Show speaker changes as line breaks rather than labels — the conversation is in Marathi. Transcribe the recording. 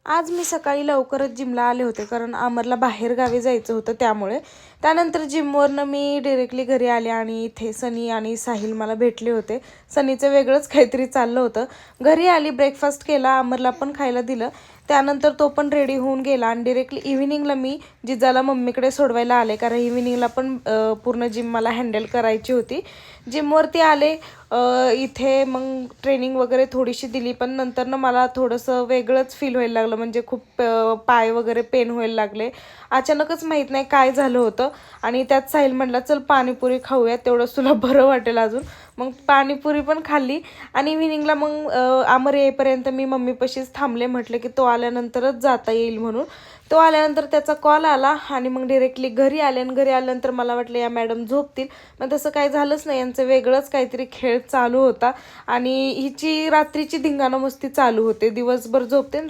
आज मी सकाळी लवकरच जिमला आले होते, कारण अमरला बाहेर गावी जायचं होतं त्यामुळे. त्यानंतर जिमवरनं मी डायरेक्टली घरी आले आणि इथे सनी आणि साहिल मला भेटले होते. सनीचं वेगळंच काहीतरी चाललं होतं. घरी आली, ब्रेकफास्ट केला, अमरला पण खायला दिलं. त्यानंतर तो पण रेडी होऊन गेला आणि डायरेक्टली इव्हिनिंगला मी जिजाला मम्मीकडे सोडवायला आले, कारण इव्हिनिंगला पण पूर्ण जिम मला हँडल करायची होती. जिमवरती आले, इथे मग ट्रेनिंग वगैरे थोडीशी दिली, पण नंतरनं मला थोडंसं वेगळंच फील व्हायला लागलं, म्हणजे खूप पाय वगैरे पेन व्हायला लागले. अचानकच माहीत नाही काय झालं होतं. आणि त्यात साहिल म्हटला, चल पाणीपुरी खाऊया, तेवढंच तुला बरं वाटेल अजून. मग पाणीपुरी पण खाल्ली आणि इव्हिनिंगला मग अमर येईपर्यंत मी मम्मीपाशीच थांबले. म्हटलं की तो आल्यानंतरच जाता येईल म्हणून. तो आल्यानंतर त्याचा कॉल आला आणि मग डिरेक्टली घरी आले. आणि घरी आल्यानंतर मला वाटलं या मॅडम झोपतील, मग तसं काही झालंच नाही. यांचं वेगळंच काहीतरी खेळ चालू होता आणि हिची रात्रीची धिंगाणा मस्ती चालू होते. दिवसभर झोपते आणि